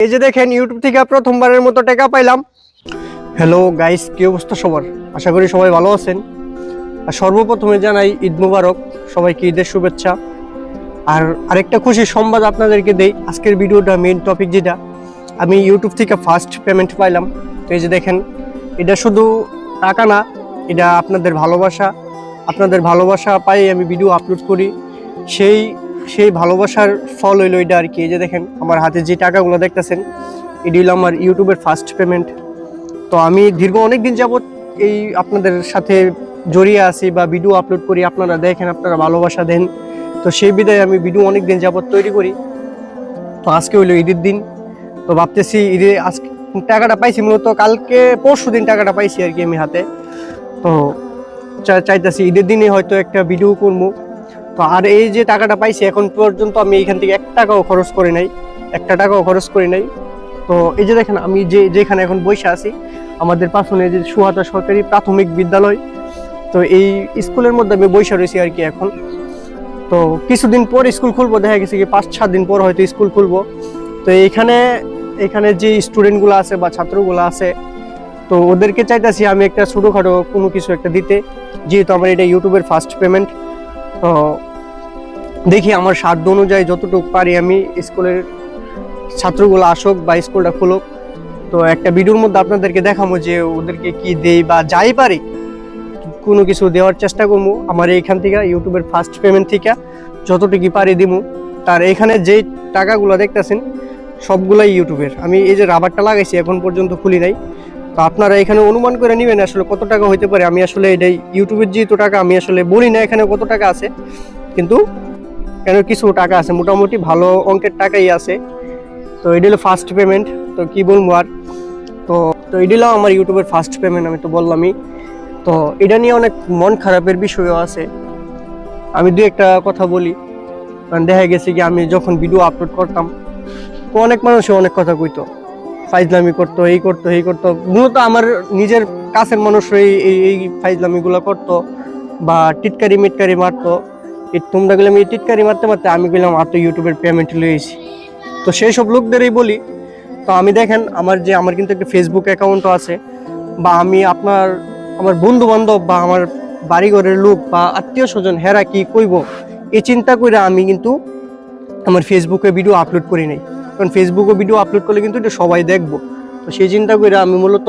এই যে দেখেন ইউটিউব থেকে প্রথমবারের মতো টাকা পাইলাম। হ্যালো গাইস, কি অবস্থা সবার? আশা করি সবাই ভালো আছেন। আর সর্বপ্রথমে জানাই ঈদ মুবারক, সবাইকে ঈদের শুভেচ্ছা। আর আরেকটা খুশির সংবাদ আপনাদেরকে দেই, আজকের ভিডিওটা মেইন টপিক যেটা, আমি ইউটিউব থেকে ফার্স্ট পেমেন্ট পাইলাম। তো এই যে দেখেন, এটা শুধু টাকা না, এটা আপনাদের ভালোবাসা। আপনাদের ভালোবাসা পাই আমি ভিডিও আপলোড করি, সেই ভালোবাসার ফল হইলো এটা আর কি। এই যে দেখেন আমার হাতে যে টাকাগুলো দেখতেছেন, এটি হলো আমার ইউটিউবের ফার্স্ট পেমেন্ট। তো আমি দীর্ঘ অনেক দিন যাবত এই আপনাদের সাথে জড়িয়ে আছি বা ভিডিও আপলোড করি, আপনারা দেখেন, আপনারা ভালোবাসা দেন। তো সেই বিধায় আমি ভিডিও অনেক দিন যাবত তৈরি করি। তো আজকে হইলো ঈদের দিন, তো ভাবতেছি ঈদে আজকে টাকাটা পাইছি, মূলত কালকে পরশু দিন টাকাটা পাইছি আর কি আমি হাতে। তো চাইতেছি ঈদের দিনে হয়তো একটা ভিডিও করবো। তো আর এই যে টাকাটা পাইছি এখন পর্যন্ত আমি এখান থেকে 1 টাকাও খরচ করি নাই, 1 টাকাও খরচ করি নাই। তো এই যে দেখেন আমি যেখানে এখন বসে আছি, আমাদের পাশনে যে সুহাতা সরকারি প্রাথমিক বিদ্যালয়, তো এই স্কুলের মধ্যে আমি বসে রয়েছি আর কি এখন। তো কিছুদিন পর স্কুল খুলবো, দেখা গেছে কি 5-7 দিন পর হয়তো স্কুল খুলবো। তো এখানে যে স্টুডেন্টগুলো আছে বা ছাত্রগুলো আছে, তো ওদেরকে চাইতেছি আমি একটা ছোটোখাটো কোনো কিছু একটা দিতে, যেহেতু আমার এটা ইউটিউবের ফার্স্ট পেমেন্ট। তো দেখি আমার সাধ্য অনুযায়ী যতটুকু পারি আমি স্কুলের ছাত্রগুলো আসুক বা স্কুলটা খুলুক, তো একটা ভিডিওর মধ্যে আপনাদেরকে দেখাবো যে ওদেরকে কি দেই বা যাই পারি কোনো কিছু দেওয়ার চেষ্টা করবো। আমার এইখান থেকে ইউটিউবের ফার্স্ট পেমেন্ট থেকে যতটুকু পারি দিব। তার এখানে যেই টাকাগুলো দেখতেছেন সবগুলাই ইউটিউবের। আমি এই যে রাবারটা লাগাইছি এখন পর্যন্ত খুলি নাই। তো আপনারা এখানে অনুমান করে নেবেন আসলে কত টাকা হইতে পারে। আমি আসলে এটাই ইউটিউবের যেহেতু টাকা, আমি আসলে বলি না এখানে কত টাকা আছে, কিন্তু কেন কিছু টাকা আছে, মোটামুটি ভালো অঙ্কের টাকাই আছে। তো এটা হলো ফার্স্ট পেমেন্ট, তো কি বলবো আর। তো তো এটা হলো আমার ইউটিউবের ফার্স্ট পেমেন্ট, আমি তো বললামই। তো এটা নিয়ে অনেক মন খারাপের বিষয়ও আছে। আমি দু একটা কথা বলি, কারণ দেখা গেছে কি আমি যখন ভিডিও আপলোড করতাম, তো অনেক মানুষই অনেক কথা কইতো, ফাইজলামি করতো, এই করতো। মূলত আমার নিজের কাছের মানুষরাই এই ফাইজলামিগুলো করতো বা টিটকারি মিটকারি মারতো। তোমরা গেলে আমি টিটকারি মারতে আমি গেলাম আর তো ইউটিউবের পেমেন্ট লইছি। তো সেই সব লোকদেরই বলি, তো আমি দেখেন আমার কিন্তু একটা ফেসবুক অ্যাকাউন্টও আছে, বা আমি আমার বন্ধু বান্ধব বা আমার বাড়িঘরের লোক বা আত্মীয় স্বজন হেরা কি কইব, এই চিন্তা করে আমি কিন্তু আমার ফেসবুকে ভিডিও আপলোড করি নাই। কারণ ফেসবুকে ভিডিও আপলোড করলে কিন্তু এটা সবাই দেখবো। তো সেই চিন্তা করে আমি মূলত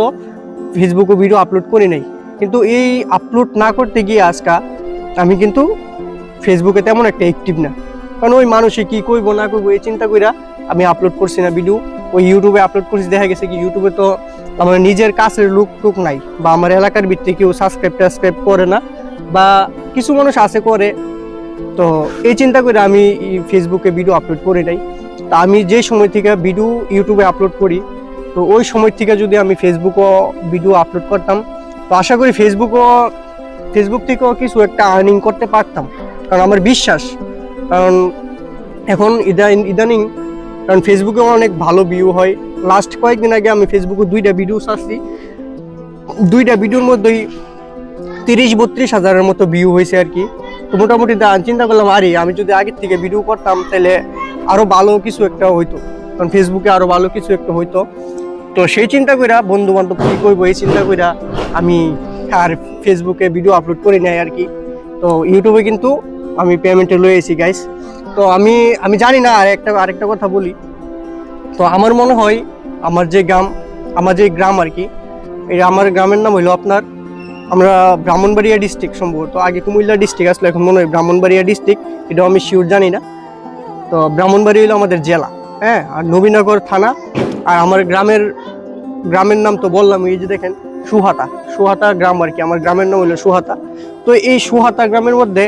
ফেসবুকে ভিডিও আপলোড করি নাই। কিন্তু এই আপলোড না করতে গিয়ে আজকে আমি কিন্তু ফেসবুকে তেমন একটা অ্যাক্টিভ না, কারণ ওই মানুষে কি কইব না কইব এই চিন্তা করে আমি আপলোড করছি না ভিডিও। ওই ইউটিউবে আপলোড করছি, দেখা গেছে কি ইউটিউবে তো আমার নিজের কাছের লোক নাই, বা আমার এলাকার ভিত্তিতে কেউ সাবস্ক্রাইব করে না, বা কিছু মানুষ আছে করে। তো এই চিন্তা করে আমি ফেসবুকে ভিডিও আপলোড করি নাই। তা আমি যে সময় থেকে ভিডিও ইউটিউবে আপলোড করি, তো ওই সময় থেকে যদি আমি ফেসবুকও ভিডিও আপলোড করতাম, তো আশা করি ফেসবুক থেকেও কিছু একটা আর্নিং করতে পারতাম। কারণ আমার বিশ্বাস, কারণ এখন ইদানিং কারণ ফেসবুকে অনেক ভালো ভিউ হয়। লাস্ট কয়েকদিন আগে আমি ফেসবুকে 2টা ভিডিও ছাড়ছি, 2টা ভিডিওর মধ্যেই 30-32 হাজারের মতো ভিউ হয়েছে আর কি। তো মোটামুটি চিন্তা করলাম আরে আমি যদি আগের থেকে ভিডিও করতাম তাহলে আরো ভালো কিছু একটা হইতো, কারণ ফেসবুকে আরো ভালো কিছু একটা হইতো। তো সেই চিন্তা কইরা বন্ধু বান্ধব কি করবো এই চিন্তা কইরা আমি আর ফেসবুকে ভিডিও আপলোড করি নাই আর কি। তো ইউটিউবে কিন্তু আমি পেমেন্টে লয়েছি গাইস। তো আমি জানি না, আরেকটা কথা বলি। তো আমার মনে হয় আমার যে গ্রাম আর কি, এই আমার গ্রামের নাম হইলো আপনার, আমরা ব্রাহ্মণবাড়িয়া ডিস্ট্রিক্ট, সম্ভবত আগে কুমিল্লা ডিস্ট্রিক্ট আসলে এখন মনে হয় ব্রাহ্মণবাড়িয়া ডিস্ট্রিক্ট, এটা আমি শিওর জানি না। তো ব্রাহ্মণবাড়ি হলো আমাদের জেলা, হ্যাঁ, আর নবীনগর থানা। আর আমার গ্রামের নাম তো বললাম, এই যে দেখেন সুহাতা গ্রাম আর কি, আমার গ্রামের নাম হলো সুহাতা। তো এই সুহাতা গ্রামের মধ্যে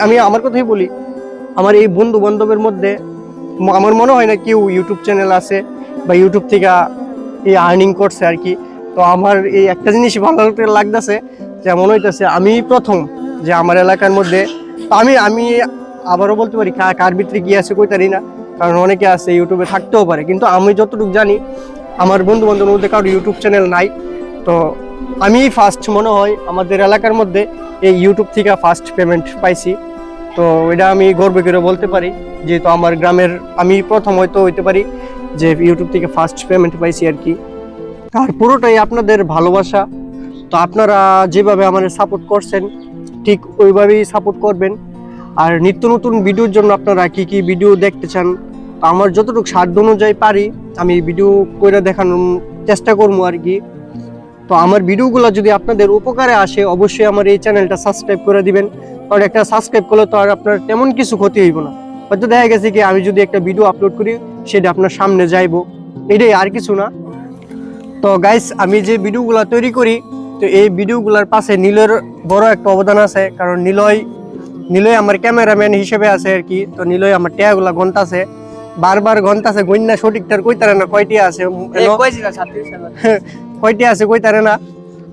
আমি আমার কথাই বলি, আমার এই বন্ধু বান্ধবের মধ্যে আমার মনে হয় না কেউ ইউটিউব চ্যানেল আছে বা ইউটিউব থেকে এই আর্নিং করছে আর কি। তো আমার এই একটা জিনিস ভালো লাগতেছে, যে মনে হইতেছে আমি প্রথম যে আমার এলাকার মধ্যে। আমি আবারও বলতে পারি কার ভিতরে কি আছে কইতারি না, কারণ অনেকে আছে ইউটিউবে থাকতেও পারে, কিন্তু আমি যতটুকু জানি আমার বন্ধু বান্ধবের মধ্যে কারো ইউটিউব চ্যানেল নাই। তো আমি ফার্স্ট মনে হয় আমাদের এলাকার মধ্যে এই ইউটিউব থেকে ফার্স্ট পেমেন্ট পাইছি। তো এটা আমি গর্ব করে বলতে পারি, যেহেতু আমার গ্রামের আমি প্রথম হইতে পারি যে ইউটিউব থেকে ফার্স্ট পেমেন্ট পাইছি আর কি। আর পুরোটাই আপনাদের ভালোবাসা। তো আপনারা যেভাবে আমাদের সাপোর্ট করছেন ঠিক ওইভাবেই সাপোর্ট করবেন। আর নিত্য নতুন ভিডিওর জন্য আপনারা কি কি ভিডিও দেখতে চান, তো আমার যতটুকু সাধ্য অনুযায়ী পারি আমি ভিডিও করে দেখানোর চেষ্টা করবো আর কি। তো আমার ভিডিওগুলো যদি আপনাদের উপকারে আসে অবশ্যই আমার এই চ্যানেলটা সাবস্ক্রাইব করে দিবেন, কারণ একটা সাবস্ক্রাইব করলে তো আর আপনার তেমন কিছু ক্ষতি হইব না। হয়তো দেখা গেছে কি আমি যদি একটা ভিডিও আপলোড করি সেটা আপনার সামনে যাইবো, এটাই আর কিছু না। তো গাইস আমি যে ভিডিওগুলো তৈরি করি, তো এই ভিডিওগুলোর পাশে নীলের বড় একটা অবদান আছে, কারণ নীলয় আমার ক্যামেরাম্যান হিসেবে আছে আর কি। তো নীলয় আমার টেয়াগুলা গন্তাছে, বারবার গন্তাছে, গন্যা সঠিকটার কইতারে না কয়টি আছে কয়টি আছে কইতারে না।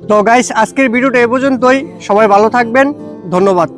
তো গাইস আজকের ভিডিওটা এ পর্যন্তই, সবাই ভালো থাকবেন, ধন্যবাদ।